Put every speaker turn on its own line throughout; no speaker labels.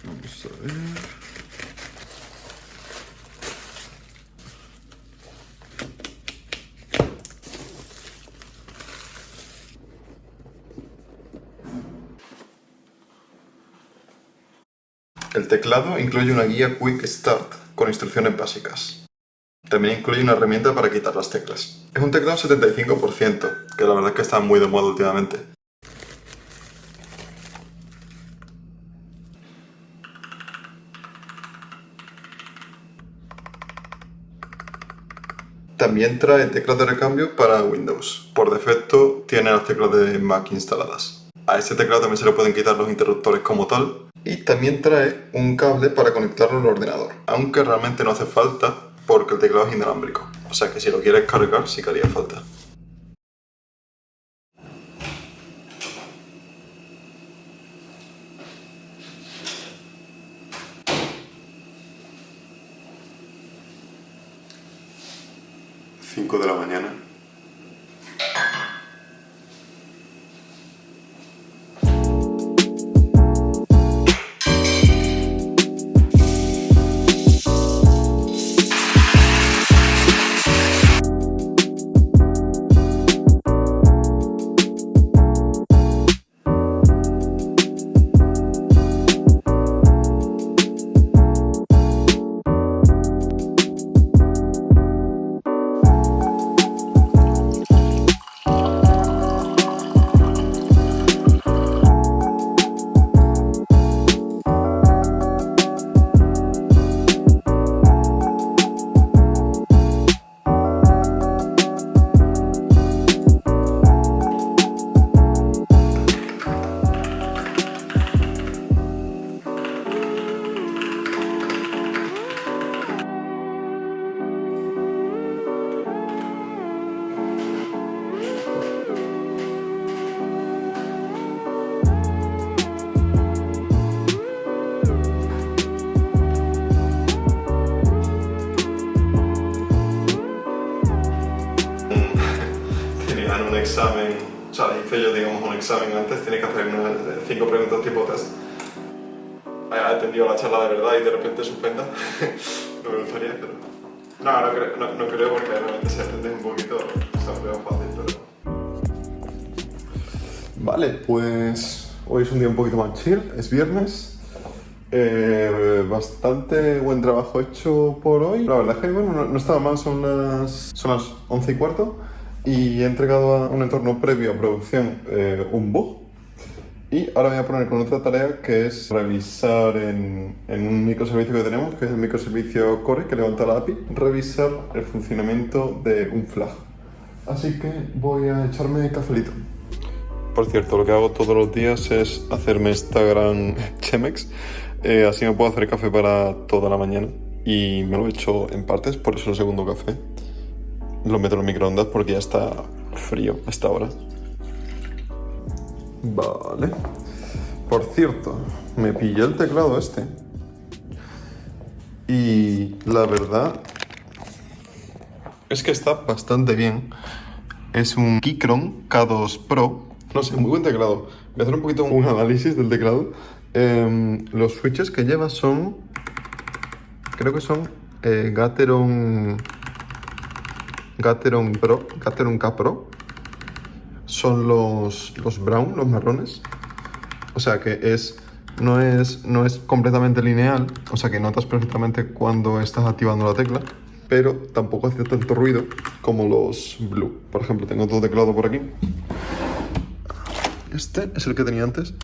Vamos a ver. El teclado incluye una guía Quick Start con instrucciones básicas. También incluye una herramienta para quitar las teclas. Es un teclado 75%, que la verdad es que está muy de moda últimamente. También trae teclas de recambio para Windows. Por defecto tiene las teclas de Mac instaladas. A este teclado también se le pueden quitar los interruptores como tal. Y también trae un cable para conectarlo al ordenador. Aunque realmente no hace falta porque el teclado es inalámbrico. O sea que si lo quieres cargar sí que haría falta. ¿5 de la mañana? Tenían un examen, o sea, hice yo, digamos, un examen antes, tienes que hacer 5 preguntas tipo test. Ha atendido la charla de verdad y de repente suspenda. No me gustaría, pero... No creo porque realmente si atendes un poquito, se me veo fácil, pero... Vale, pues hoy es un día un poquito más chill, es viernes. Bastante buen trabajo hecho por hoy. La verdad es que bueno, no estaba mal, son las 11:15 y he entregado a un entorno previo a producción un bug. Y ahora me voy a poner con otra tarea que es revisar en un microservicio que tenemos, que es el microservicio Core, que levanta la API, revisar el funcionamiento de un flag. Así que voy a echarme cafelito. Por cierto, lo que hago todos los días es hacerme esta gran Chemex. Así me puedo hacer café para toda la mañana. Y me lo he hecho en partes, por eso el segundo café. Lo meto en el microondas porque ya está frío a esta hora. Vale. Por cierto, me pillé el teclado este. Y la verdad es que está bastante bien. Es un Keychron K2 Pro. No sé, muy buen teclado. Voy a hacer un poquito un análisis del teclado. Los switches que lleva son... Creo que son Gateron K Pro. Son los brown, los marrones. O sea que no es completamente lineal. O sea que notas perfectamente cuando estás activando la tecla. Pero tampoco hace tanto ruido como los blue. Por ejemplo, tengo otro teclado por aquí. Este es el que tenía antes.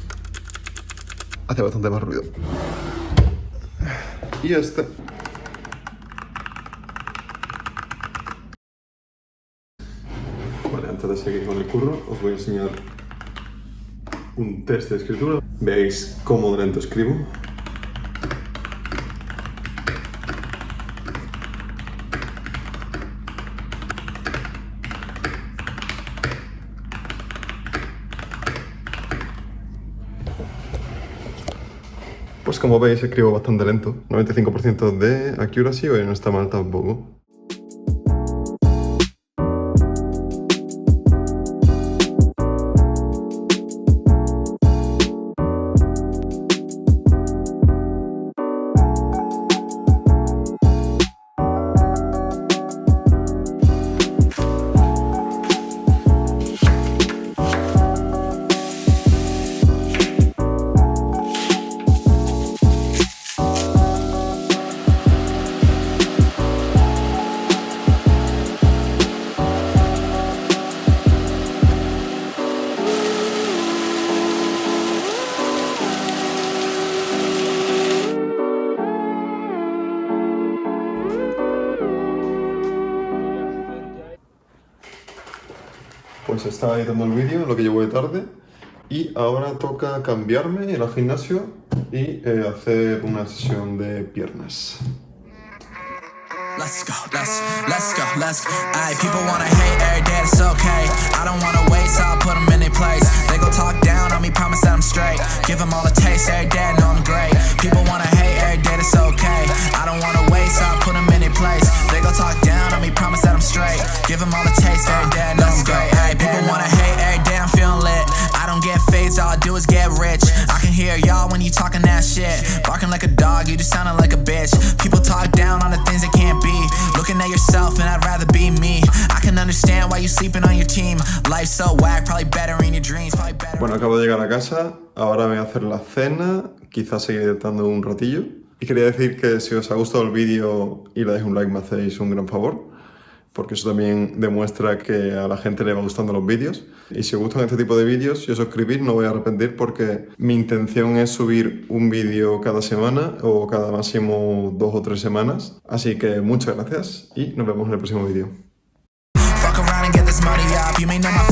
Hace bastante más ruido. Y este. Vale, antes de seguir con el curro, os voy a enseñar un test de escritura. Veis cómo lento escribo. Pues como veis escribo bastante lento, 95% de accuracy, y no está mal tampoco. pues estaba editando el vídeo en lo que llevo de tarde y ahora toca cambiarme, ir al gimnasio y hacer una sesión de piernas.
Let's go, let's go. Aye, people wanna hate every day, it's okay. I don't wanna wait, so I'll put them in their place. They gon' talk down on me, promise that I'm straight. Give them all a taste every day, I know I'm great. People wanna hate every day, it's okay. I don't wanna wait, so I'll put them in their place. They gon' talk down on me, promise that I'm straight. Give them all a taste every day, I know I'm great. Aye, people wanna hate every day, I'm feeling lit. I don't get phased, all I do is get rich. I can hear y'all when you talking that shit. Barking like a dog, you just sounding like a bitch. People talk down on the things they can't be. Looking at yourself and I'd rather be me. I can understand why you sleeping on your team. Life's so whack, probably better in your dreams, probably better.
Bueno, acabo de llegar a casa, ahora voy a hacer la cena, quizás seguir editando un ratillo. Y quería decir que si os ha gustado el vídeo y le dais un like me hacéis un gran favor, porque eso también demuestra que a la gente le va gustando los vídeos. Y si os gustan este tipo de vídeos y os suscribís, no voy a arrepentir porque mi intención es subir un vídeo cada semana o cada máximo 2 o 3 semanas. Así que muchas gracias y nos vemos en el próximo vídeo.
Fuck around and get this money up. You may know my